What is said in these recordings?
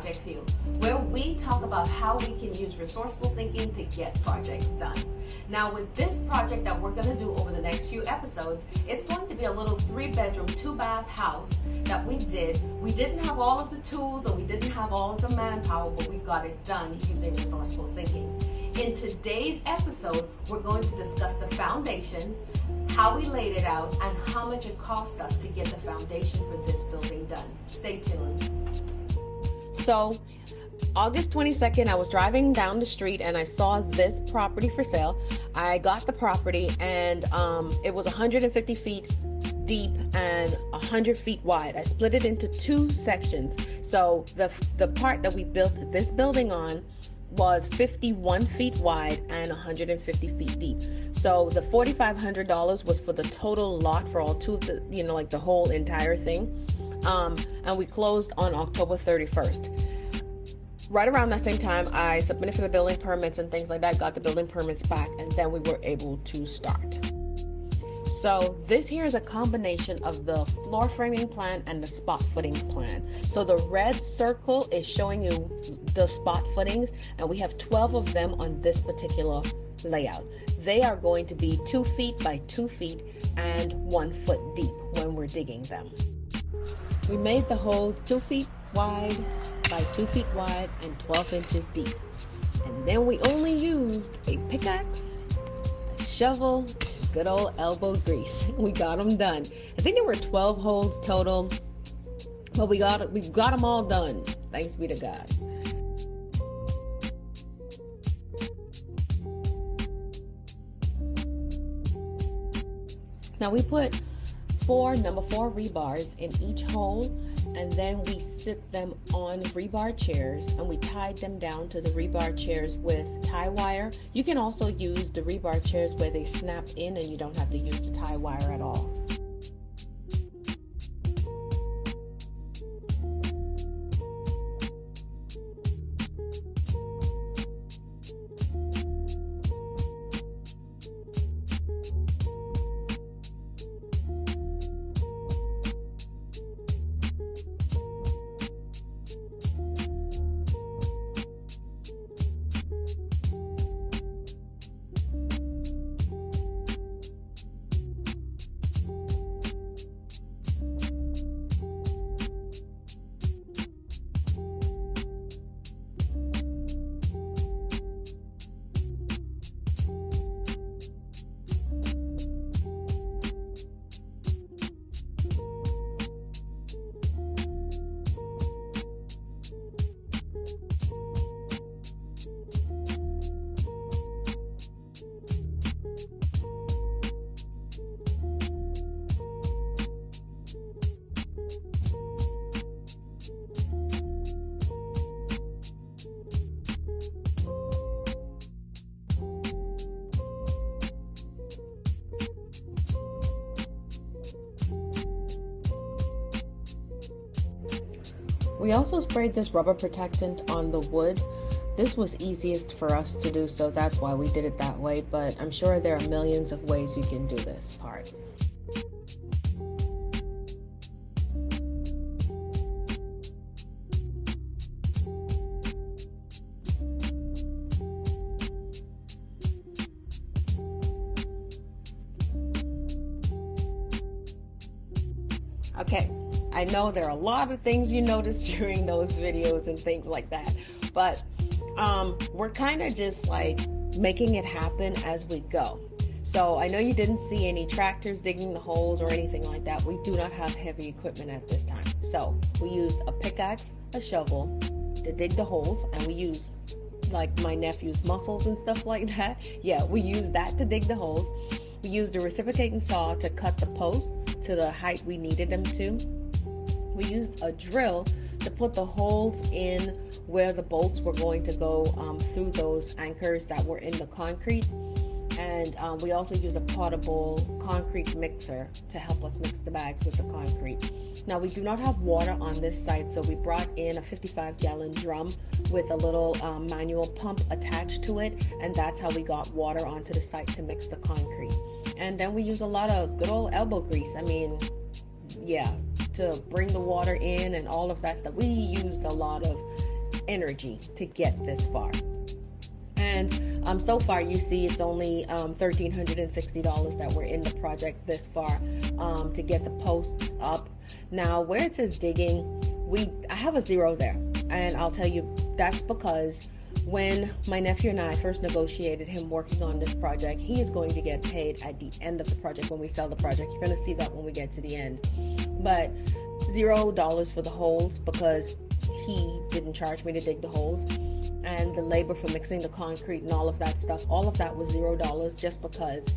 Project View, where we talk about how we can use resourceful thinking to get projects done. Now, with this project that we're going to do over the next few episodes, it's going to be a little 3-bedroom, 2-bath house that we did. We didn't have all of the tools or we didn't have all of the manpower, but we got it done using resourceful thinking. In today's episode, we're going to discuss the foundation, how we laid it out, and how much it cost us to get the foundation for this building done. Stay tuned. So, August 22nd, I was driving down the street and I saw this property for sale. I got the property and it was 150 feet deep and 100 feet wide. I split it into 2 sections. So the part that we built this building on was 51 feet wide and 150 feet deep. So the $4,500 was for the total lot for all 2 of the, like the whole entire thing. And we closed on October 31st. Right around that same time, I submitted for the building permits and things like that, got the building permits back, and then we were able to start. So this here is a combination of the floor framing plan and the spot footing plan. So the red circle is showing you the spot footings, and we have 12 of them on this particular layout. They are going to be 2 feet by 2 feet and 1 foot deep when we're digging them. We made the holes 2 feet wide by 2 feet wide and 12 inches deep. And then we only used a pickaxe, a shovel, and good old elbow grease. We got them done. I think there were 12 holes total, but we got them all done. Thanks be to God. Now we put 4 number 4 rebars in each hole, and then we sit them on rebar chairs and we tied them down to the rebar chairs with tie wire. You can also use the rebar chairs where they snap in and you don't have to use the tie wire at all. We also sprayed this rubber protectant on the wood. This was easiest for us to do, so that's why we did it that way, but I'm sure there are millions of ways you can do this part. Okay, I know there are a lot of things you noticed during those videos and things like that, but we're kind of just like making it happen as we go. So I know you didn't see any tractors digging the holes or anything like that. We do not have heavy equipment at this time. So we used a pickaxe, a shovel to dig the holes, and we used like my nephew's muscles and stuff like that. Yeah, we used that to dig the holes. We used a reciprocating saw to cut the posts to the height we needed them to. We used a drill to put the holes in where the bolts were going to go through those anchors that were in the concrete. And we also use a portable concrete mixer to help us mix the bags with the concrete. Now, we do not have water on this site, so we brought in a 55-gallon drum with a little manual pump attached to it, and that's how we got water onto the site to mix the concrete. And then we use a lot of good old elbow grease. I mean, yeah, to bring the water in and all of that stuff. We used a lot of energy to get this far. And so far, you see it's only $1,360 that we're in the project this far to get the posts up. Now, where it says digging, I have a zero there. And I'll tell you, that's because when my nephew and I first negotiated him working on this project, he is going to get paid at the end of the project when we sell the project. You're going to see that when we get to the end. But $0 for the holes because he didn't charge me to dig the holes. And the labor for mixing the concrete and all of that stuff, all of that was $0 just because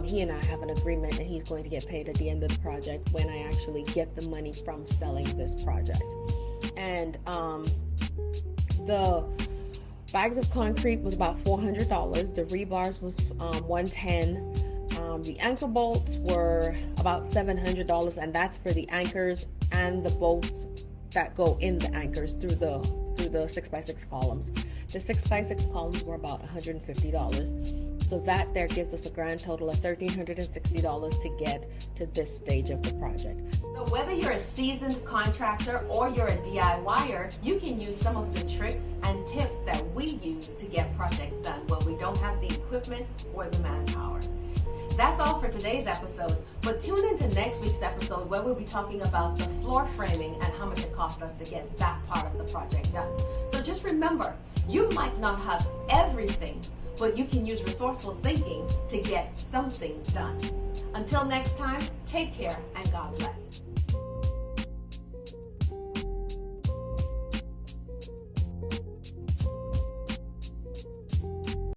he and I have an agreement and he's going to get paid at the end of the project when I actually get the money from selling this project. And the bags of concrete was about $400. The rebars was $110. The anchor bolts were about $700, and that's for the anchors and the bolts that go in the anchors through the 6x6 columns. The 6x6 columns were about $150. So that there gives us a grand total of $1,360 to get to this stage of the project. So whether you're a seasoned contractor or you're a DIYer, you can use some of the tricks and tips that we use to get projects done when we don't have the equipment or the manpower. That's all for today's episode, but tune into next week's episode where we'll be talking about the floor framing and how much it costs us to get that part of the project done. So just remember, you might not have everything, but you can use resourceful thinking to get something done. Until next time, take care and God bless.